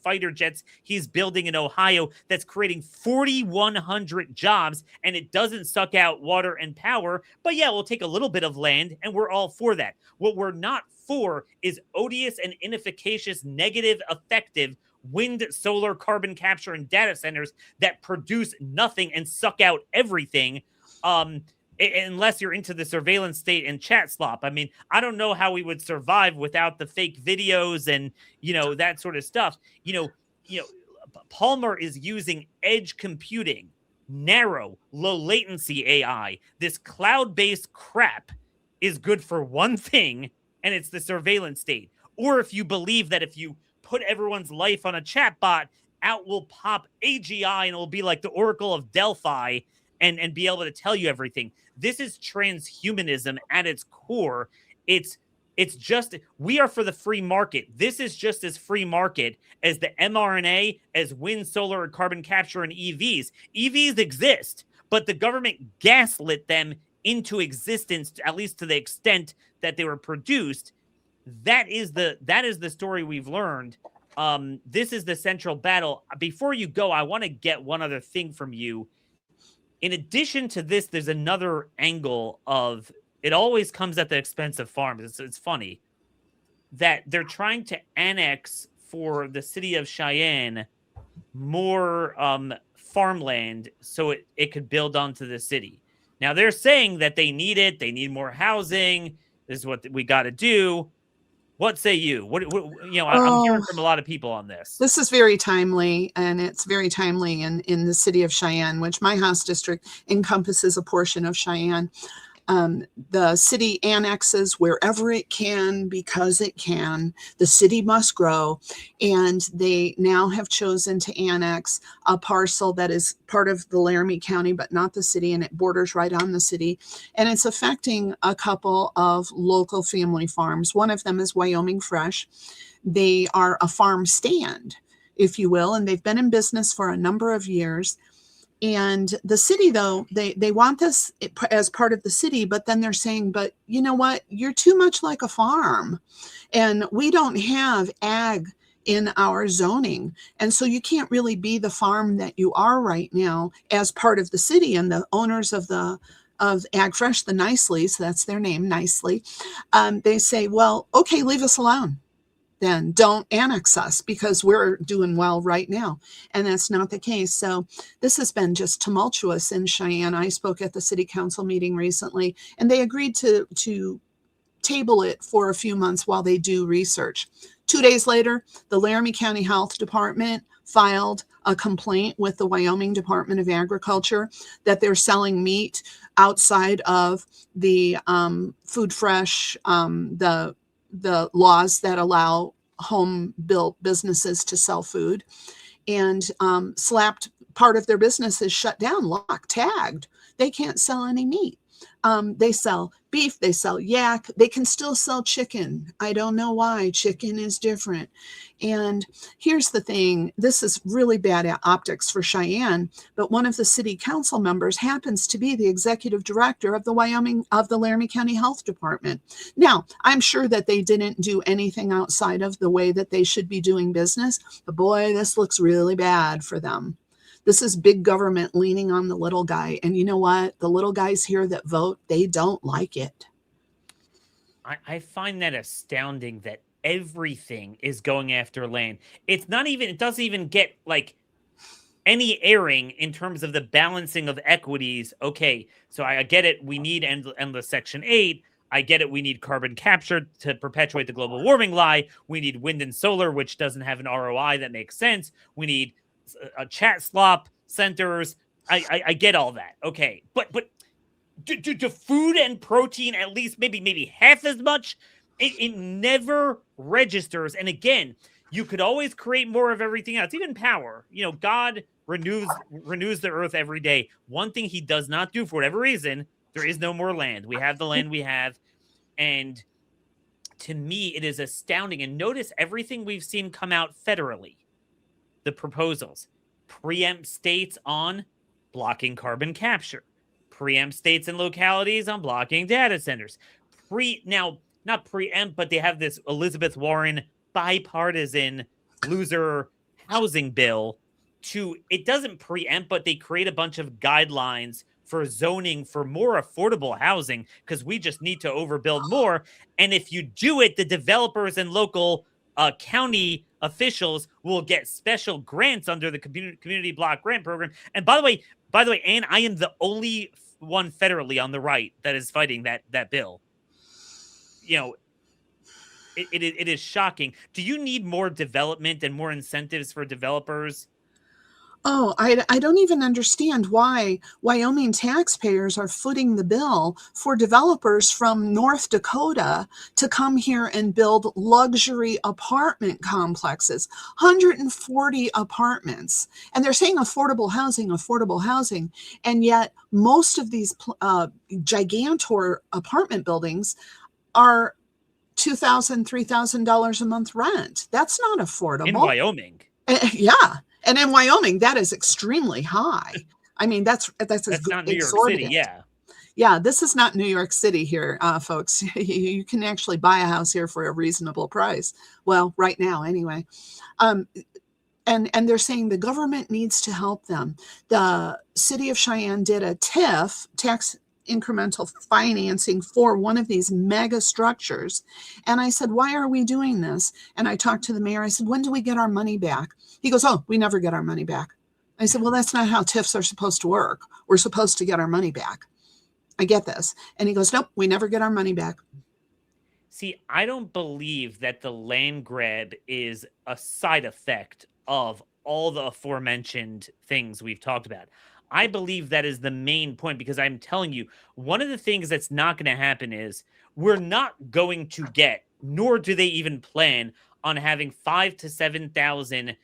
fighter jets he's building in Ohio that's creating 4,100 jobs, and it doesn't suck out water and power. But yeah, we'll take a little bit of land, and we're all for that. What we're not for is odious and inefficacious, negative, effective wind, solar, carbon capture, and data centers that produce nothing and suck out everything. Unless you're into the surveillance state and chat slop. I mean, I don't know how we would survive without the fake videos and, that sort of stuff. Palmer is using edge computing, narrow, low latency AI. This cloud-based crap is good for one thing, and it's the surveillance state. Or if you believe that if you put everyone's life on a chatbot, out will pop AGI and it will be like the Oracle of Delphi and be able to tell you everything. This is transhumanism at its core. It's just, we are for the free market. This is just as free market as the mRNA, as wind, solar, and carbon capture, and EVs. EVs exist, but the government gaslit them into existence, at least to the extent that they were produced. That is the story we've learned. This is the central battle. Before you go, I want to get one other thing from you. In addition to this, there's another angle of it always comes at the expense of farms. It's funny that they're trying to annex for the city of Cheyenne more farmland so it could build onto the city. Now, they're saying that they need it. They need more housing. This is what we got to do. What say you? I'm hearing from a lot of people on this. This is very timely, and it's very timely in the city of Cheyenne, which my House district encompasses a portion of Cheyenne. The city annexes wherever it can because it can. The city must grow, and they now have chosen to annex a parcel that is part of the Laramie County, but not the city, and it borders right on the city. And it's affecting a couple of local family farms. One of them is Wyoming Fresh. They are a farm stand, if you will, and they've been in business for a number of years. And the city, though, they want this as part of the city, but then they're saying, but you know what? You're too much like a farm, and we don't have ag in our zoning. And so you can't really be the farm that you are right now as part of the city. And the owners of Ag Fresh, the Nicely's, that's their name, Nicely, they say, well, okay, leave us alone. Then don't annex us because we're doing well right now. And that's not the case. So this has been just tumultuous in Cheyenne. I spoke at the city council meeting recently, and they agreed to table it for a few months while they do research. 2 days later, the Laramie County Health Department filed a complaint with the Wyoming Department of Agriculture that they're selling meat outside of the Food Fresh, the laws that allow home-built businesses to sell food, and slapped part of their business is shut down, locked, tagged. They can't sell any meat. They sell beef, they sell yak, they can still sell chicken. I don't know why. Chicken is different. And here's the thing, this is really bad optics for Cheyenne, but one of the city council members happens to be the executive director of the Laramie County Health Department. Now, I'm sure that they didn't do anything outside of the way that they should be doing business, but boy, this looks really bad for them. This is big government leaning on the little guy. And you know what? The little guys here that vote, they don't like it. I find that astounding that everything is going after land. It doesn't even get like any airing in terms of the balancing of equities. Okay, so I get it. We need endless Section 8. I get it. We need carbon capture to perpetuate the global warming lie. We need wind and solar, which doesn't have an ROI that makes sense. We need a chat slop centers. I get all that. Okay. But do food and protein at least maybe half as much? It never registers. And again, you could always create more of everything else, even power. God renews the earth every day. One thing he does not do, for whatever reason, there is no more land. We have the land we have. And to me, it is astounding. And notice everything we've seen come out federally. The proposals preempt states on blocking carbon capture, preempt states and localities on blocking data centers. Now, not preempt, but they have this Elizabeth Warren bipartisan loser housing bill it doesn't preempt, but they create a bunch of guidelines for zoning for more affordable housing because we just need to overbuild more. And if you do it, the developers and local county officials will get special grants under the community block grant program. And by the way, Anne, I am the only one federally on the right that is fighting that bill. You know, it is shocking. Do you need more development and more incentives for developers? Oh, I don't even understand why Wyoming taxpayers are footing the bill for developers from North Dakota to come here and build luxury apartment complexes, 140 apartments. And they're saying affordable housing. And yet most of these gigantor apartment buildings are $2,000, $3,000 a month rent. That's not affordable. In Wyoming. Yeah. And in Wyoming, that is extremely high. I mean, that's not New York City. Yeah. Yeah. This is not New York City here, folks. You can actually buy a house here for a reasonable price. Well, right now, anyway. And they're saying the government needs to help them. The city of Cheyenne did a TIF, tax incremental financing, for one of these mega structures. And I said, why are we doing this? And I talked to the mayor. I said, when do we get our money back? He goes, oh, we never get our money back. I said, well, that's not how TIFs are supposed to work. We're supposed to get our money back. I get this. And he goes, nope, we never get our money back. See, I don't believe that the land grab is a side effect of all the aforementioned things we've talked about. I believe that is the main point, because I'm telling you, one of the things that's not going to happen is we're not going to get, nor do they even plan on having 5,000 to 7,000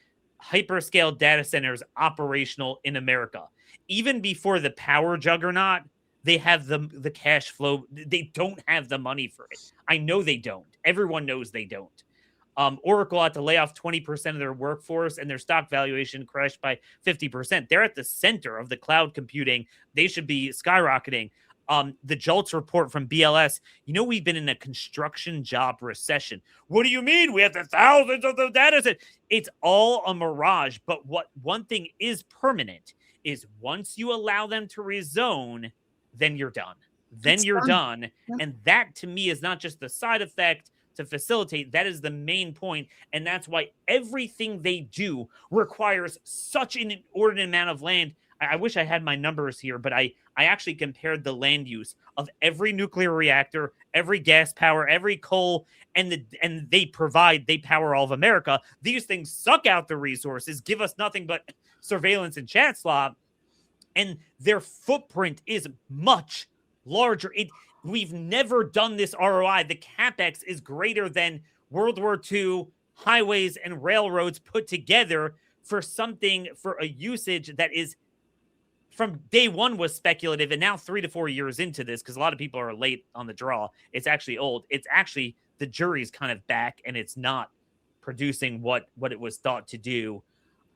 hyperscale data centers operational in America. Even before the power juggernaut, they have the cash flow. They don't have the money for it. I know they don't. Everyone knows they don't. Oracle had to lay off 20% of their workforce, and their stock valuation crashed by 50%. They're at the center of the cloud computing. They should be skyrocketing. The JOLTS report from BLS, we've been in a construction job recession. What do you mean? We have the thousands of the data sets. It's all a mirage. But one thing is permanent is once you allow them to rezone, then you're done. Then you're done. Yeah. And that, to me, is not just the side effect to facilitate. That is the main point. And that's why everything they do requires such an inordinate amount of land. I wish I had my numbers here, but I actually compared the land use of every nuclear reactor, every gas power, every coal, and they power all of America. These things suck out the resources, give us nothing but surveillance and chat slop, and their footprint is much larger. We've never done this ROI. The CapEx is greater than World War II highways and railroads put together for a usage that is, from day one, was speculative, and now 3 to 4 years into this, because a lot of people are late on the draw, it's actually old. It's actually, the jury's kind of back, and it's not producing what it was thought to do.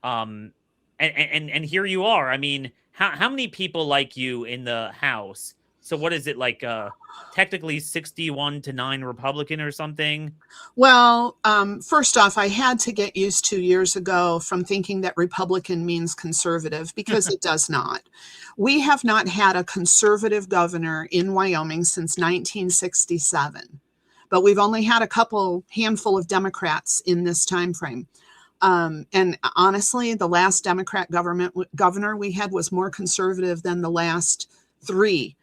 And here you are. I mean, how many people like you in the House? So what is it, like technically 61-9 Republican or something? Well, first off, I had to get used to years ago from thinking that Republican means conservative, because it does not. We have not had a conservative governor in Wyoming since 1967, but we've only had a handful of Democrats in this time frame. And honestly, the last Democrat governor we had was more conservative than the last 3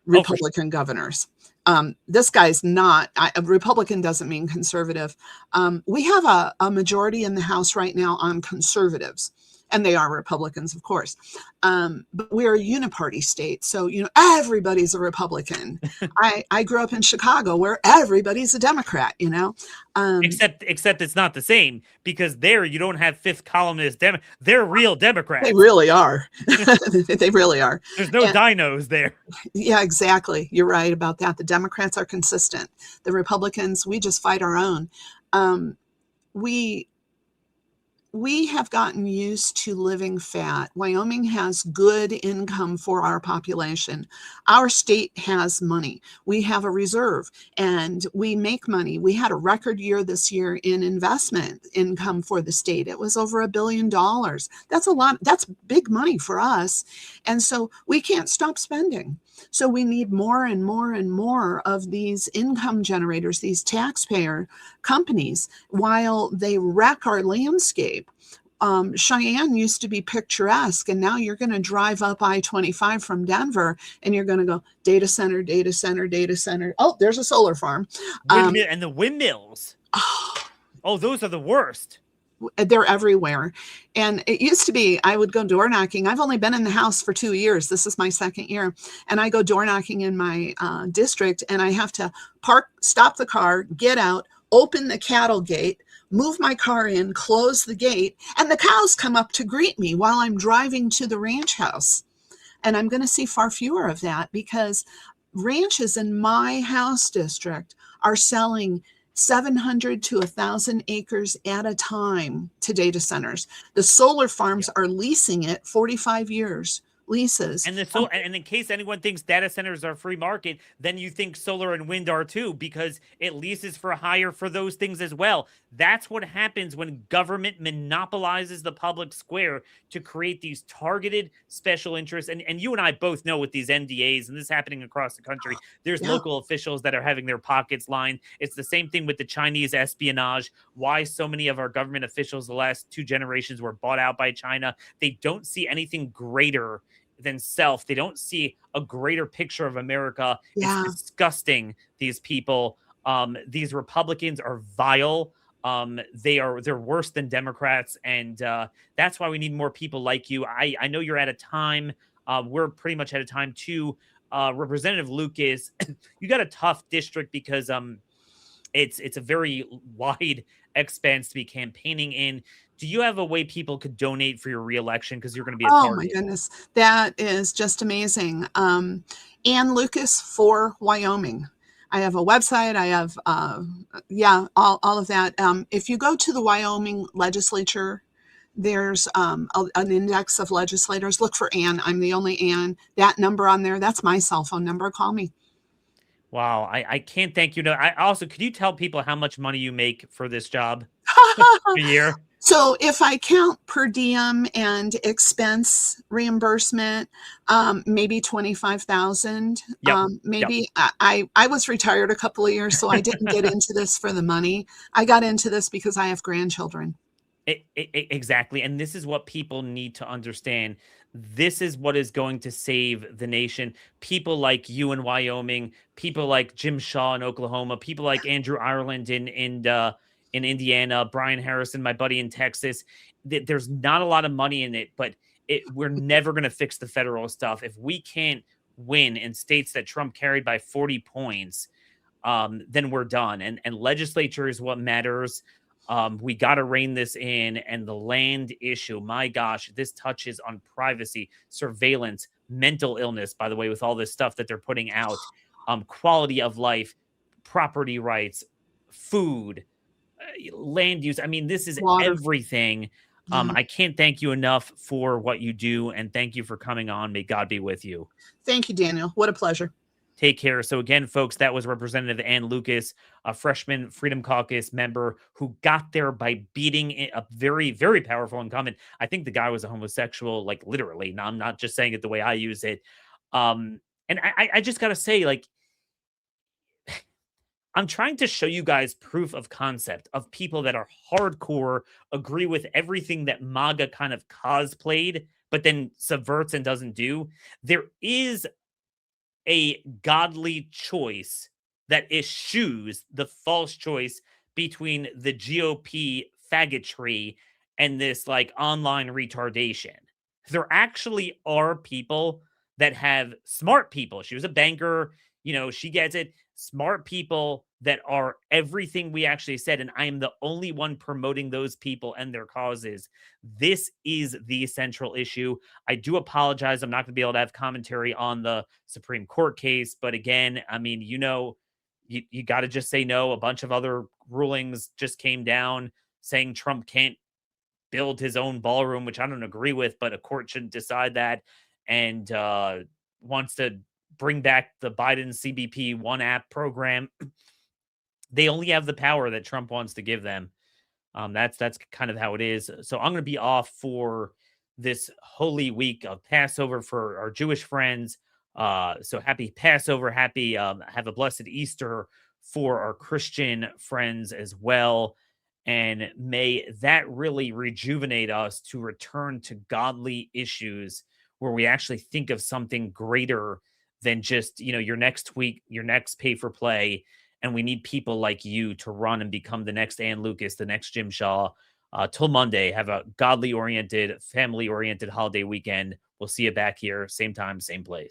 Republican governors. This guy's not. A Republican doesn't mean conservative. We have a majority in the House right now on conservatives, and they are Republicans, of course. But we're a uniparty state, so everybody's a Republican. I grew up in Chicago, where everybody's a Democrat. Except it's not the same, because there you don't have fifth columnist. They're real Democrats. They really are. They really are. There's no dinos there. Yeah, exactly. You're right about that. The Democrats are consistent. The Republicans, we just fight our own. we have gotten used to living fat. Wyoming has good income for our population. Our state has money. We have a reserve and we make money. We had a record year this year in investment income for the state. It was over $1 billion. That's a lot. That's big money for us. And so we can't stop spending. So we need more and more and more of these income generators, these taxpayer companies, while they wreck our landscape. Cheyenne used to be picturesque, and now you're going to drive up I-25 from Denver, and you're going to go data center, data center, data center. Oh, there's a solar farm. And the windmills. Oh, those are the worst. They're everywhere. And it used to be I would go door knocking. I've only been in the house for 2 years. This is my second year. And I go door knocking in my district, and I have to stop the car, get out, open the cattle gate, move my car in, close the gate, and the cows come up to greet me while I'm driving to the ranch house. And I'm going to see far fewer of that because ranches in my house district are selling 700 to 1,000 acres at a time to data centers. The solar farms are leasing it 45 years leases. And and in case anyone thinks data centers are free market, then you think solar and wind are too, because it leases for higher for those things as well. That's what happens when government monopolizes the public square to create these targeted special interests. And you and I both know with these NDAs, and this is happening across the country, there's local officials that are having their pockets lined. It's the same thing with the Chinese espionage. Why so many of our government officials the last 2 generations were bought out by China. They don't see anything greater than self. They don't see a greater picture of America. Yeah. It's disgusting, these people. These Republicans are vile. They're worse than Democrats, and that's why we need more people like you. I know you're out of time. We're pretty much out of time too. Representative Lucas, you got a tough district because it's a very wide expanse to be campaigning in. Do you have a way people could donate for your reelection? Because you're going to be a target. Oh my goodness, that is just amazing. Ann Lucas for Wyoming. I have a website. I have, all of that. If you go to the Wyoming legislature, there's an index of legislators. Look for Ann. I'm the only Ann. That number on there, that's my cell phone number. Call me. Wow, I can't thank you. I also, could you tell people how much money you make for this job a year? So if I count per diem and expense reimbursement, maybe 25,000. Maybe. I was retired a couple of years, so I didn't get into this for the money. I got into this because I have grandchildren. Exactly. And this is what people need to understand. This is what is going to save the nation. People like you in Wyoming, people like Jim Shaw in Oklahoma, people like Andrew Ireland in Indiana, Brian Harrison, my buddy in Texas. There's not a lot of money in it, but we're never going to fix the federal stuff. If we can't win in states that Trump carried by 40 points, then we're done. And legislature is what matters. We got to rein this in. And the land issue, my gosh, this touches on privacy, surveillance, mental illness, by the way, with all this stuff that they're putting out, quality of life, property rights, food, land use. I mean, this is Water. everything. I can't thank you enough for what you do. And thank you for coming on. May God be with you. Thank you, Daniel. What a pleasure. Take care. So again, folks, that was Representative Ann Lucas, a freshman Freedom Caucus member who got there by beating a very, very powerful incumbent. I think the guy was a homosexual, like literally. Now, I'm not just saying it the way I use it. And I just got to say, like, I'm trying to show you guys proof of concept of people that are hardcore, agree with everything that MAGA kind of cosplayed, but then subverts and doesn't do. There is a godly choice that eschews the false choice between the GOP faggotry and this like online retardation. There actually are people that have smart people. She was a banker, she gets it. Smart people that are everything we actually said. And I am the only one promoting those people and their causes. This is the central issue. I do apologize. I'm not going to be able to have commentary on the Supreme Court case. But again, I mean, you got to just say no. A bunch of other rulings just came down saying Trump can't build his own ballroom, which I don't agree with, but a court shouldn't decide that, and wants to bring back the Biden CBP One App program. They only have the power that Trump wants to give them. That's kind of how it is. So I'm going to be off for this holy week of Passover for our Jewish friends. So happy Passover, happy have a blessed Easter for our Christian friends as well. And may that really rejuvenate us to return to godly issues where we actually think of something greater than just, your next tweet, your next pay for play. And we need people like you to run and become the next Ann Lucas, the next Jim Shaw. Till Monday, have a godly oriented, family oriented holiday weekend. We'll see you back here, same time, same place.